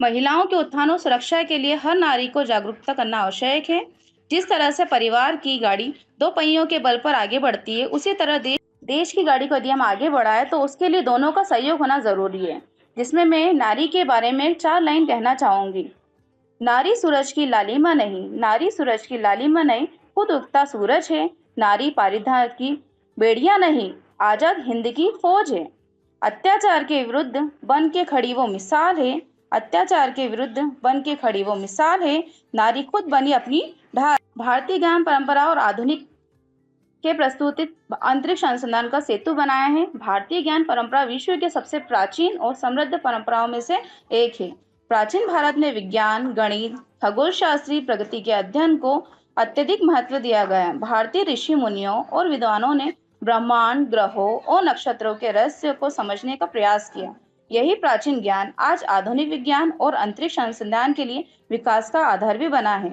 महिलाओं के उत्थान और सुरक्षा के लिए हर नारी को जागरूकता करना आवश्यक है। जिस तरह से परिवार की गाड़ी दो पहियों के बल पर आगे बढ़ती है, उसी तरह देश की गाड़ी को यदि हम आगे बढ़ाए तो उसके लिए दोनों का सहयोग होना जरूरी है। जिसमें मैं नारी के बारे में 4 लाइन कहना चाहूंगी। नारी सूरज की लालिमा नहीं, नारी सूरज की लालिमा नहीं, खुद उगता सूरज है। नारी पारिधान की बेड़ियां नहीं, आजाद हिंद की फौज है। अत्याचार के विरुद्ध बन के खड़ी वो मिसाल है, अत्याचार के विरुद्ध बन के खड़ी वो मिसाल है। नारी खुद बनी अपनी ढाल। भारतीय ज्ञान परंपरा और आधुनिक के प्रस्तुतित अंतरिक्ष अनुसंधान का सेतु बनाया है। भारतीय ज्ञान परंपरा विश्व के सबसे प्राचीन और समृद्ध परंपराओं में से एक है। प्राचीन भारत में विज्ञान, गणित, खगोल शास्त्री प्रगति के अध्ययन को अत्यधिक महत्व दिया गया है। भारतीय ऋषि मुनियों और विद्वानों ने ब्रह्मांड, ग्रहों और नक्षत्रों के रहस्य को समझने का प्रयास किया। यही प्राचीन ज्ञान आज आधुनिक विज्ञान और अंतरिक्ष अनुसंधान के लिए विकास का आधार भी बना है।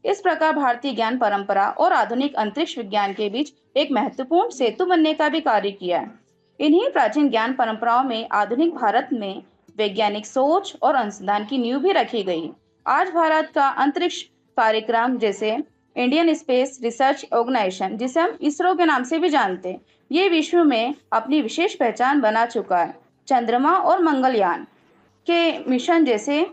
इस प्रकार भारतीय ज्ञान परंपरा और आधुनिक अंतरिक्ष विज्ञान के बीच एक महत्वपूर्ण सेतु बनने का भी कार्य किया है। इन्हीं प्राचीन ज्ञान परंपराओं में आधुनिक भारत में वैज्ञानिक सोच और अनुसंधान की नींव भी रखी गई। आज भारत का अंतरिक्ष कार्यक्रम जैसे इंडियन स्पेस रिसर्च ऑर्गेनाइजेशन, जिसे हम इसरो के नाम से भी जानते हैं, ये विश्व में अपनी विशेष पहचान बना चुका है। चंद्रमा और मंगलयान के मिशन जैसे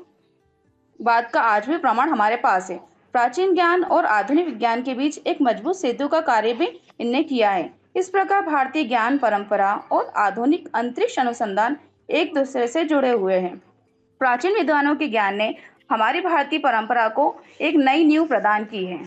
बात का आज भी प्रमाण हमारे पास है। प्राचीन ज्ञान और आधुनिक विज्ञान के बीच एक मजबूत सेतु का कार्य भी इनने किया है। इस प्रकार भारतीय ज्ञान परंपरा और आधुनिक अंतरिक्ष अनुसंधान एक दूसरे से जुड़े हुए हैं। प्राचीन विद्वानों के ज्ञान ने हमारी भारतीय परंपरा को एक नई नींव प्रदान की है,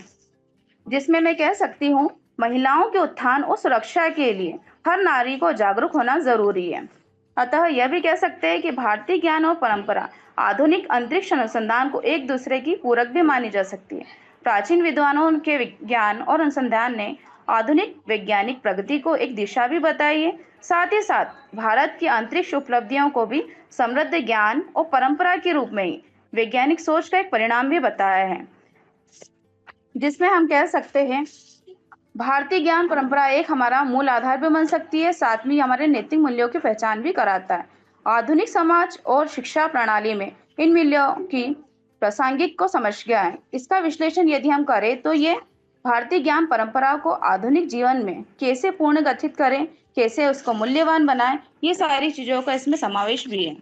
जिसमें मैं कह सकती हूँ महिलाओं के उत्थान और सुरक्षा के लिए हर नारी को जागरूक होना जरूरी है। अतः यह भी कह सकते हैं कि भारतीय ज्ञान और परंपरा आधुनिक अंतरिक्ष अनुसंधान को एक दूसरे की पूरक भी मानी जा सकती है। प्राचीन विद्वानों के विज्ञान और अनुसंधान ने आधुनिक वैज्ञानिक प्रगति को एक दिशा भी बताई है। साथ ही साथ भारत की अंतरिक्ष उपलब्धियों को भी समृद्ध ज्ञान और परंपरा के रूप में ही वैज्ञानिक सोच का एक परिणाम भी बताया है। जिसमें हम कह सकते हैं भारतीय ज्ञान परंपरा एक हमारा मूल आधार भी बन सकती है, साथ में हमारे नैतिक मूल्यों की पहचान भी कराता है। आधुनिक समाज और शिक्षा प्रणाली में इन मूल्यों की प्रासंगिक को समझ गया है। इसका विश्लेषण यदि हम करें तो ये भारतीय ज्ञान परंपरा को आधुनिक जीवन में कैसे पूर्ण गठित करें, कैसे उसको मूल्यवान बनाएं, ये सारी चीजों का इसमें समावेश भी है।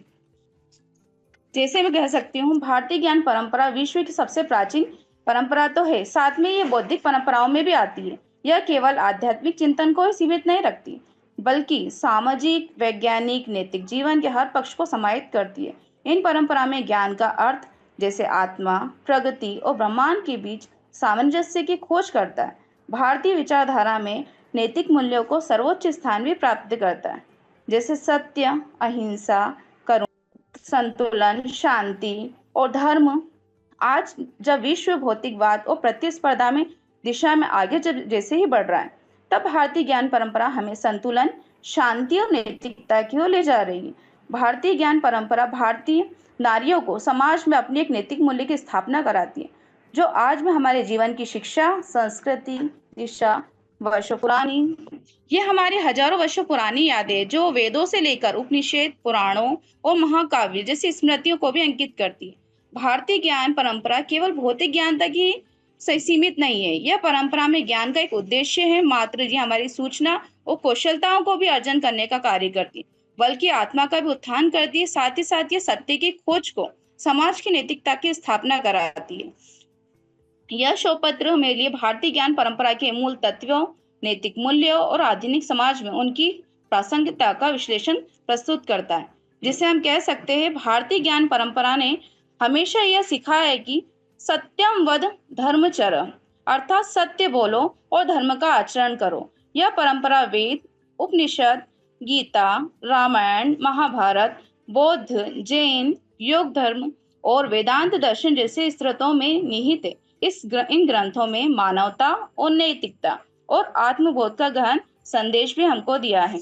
जैसे मैं कह सकती हूँ भारतीय ज्ञान परंपरा विश्व की सबसे प्राचीन परंपरा तो है, साथ में ये बौद्धिक परंपराओं में भी आती है। यह केवल आध्यात्मिक चिंतन को ही सीमित नहीं रखती, बल्कि सामाजिक, वैज्ञानिक, नैतिक जीवन के हर पक्ष को समाहित करती है। इन परंपरा में ज्ञान का अर्थ जैसे आत्मा, प्रगति और ब्रह्मांड के बीच सामंजस्य की खोज करता है। भारतीय विचारधारा में नैतिक मूल्यों को सर्वोच्च स्थान भी प्राप्त करता है, जैसे सत्य, अहिंसा, संतुलन, शांति और धर्म। आज जब विश्व भौतिकवाद और प्रतिस्पर्धा में दिशा में आगे जैसे ही बढ़ रहा है, तब भारतीय ज्ञान परंपरा हमें संतुलन, शांति और नैतिकता की ओर ले जा रही है। भारतीय ज्ञान परंपरा भारतीय नारियों को समाज में अपनी एक नैतिक मूल्य की स्थापना कराती है, जो आज में हमारे जीवन की शिक्षा, संस्कृति, दिशा वर्षों पुरानी, ये हमारी हजारों वर्षों पुरानी यादें जो वेदों से लेकर उपनिषद, पुराणों और महाकाव्य जैसी स्मृतियों को भी अंकित करती है। भारतीय ज्ञान परंपरा केवल भौतिक ज्ञान तक ही सीमित नहीं है। यह परंपरा में ज्ञान का एक उद्देश्य है मात्र, ये हमारी सूचना और कौशलताओं को भी अर्जन करने का कार्य करती है, बल्कि आत्मा का भी उत्थान करती है। साथ ही साथ ये सत्य की खोज को, समाज की नैतिकता की स्थापना कराती है। यह शोधपत्र मेरे लिए भारतीय ज्ञान परंपरा के मूल तत्वों, नैतिक मूल्यों और आधुनिक समाज में उनकी प्रासंगिकता का विश्लेषण प्रस्तुत करता है। जिसे हम कह सकते हैं भारतीय ज्ञान परंपरा ने हमेशा यह सिखाया है कि सत्यम वद धर्मचर, अर्थात सत्य बोलो और धर्म का आचरण करो। यह परंपरा वेद, उपनिषद, गीता, रामायण, महाभारत, बौद्ध, जैन, योग धर्म और वेदांत दर्शन जैसे स्रोतों में निहित है। इन ग्रंथों में मानवता और नैतिकता और आत्मबोध का गहन संदेश भी हमको दिया है।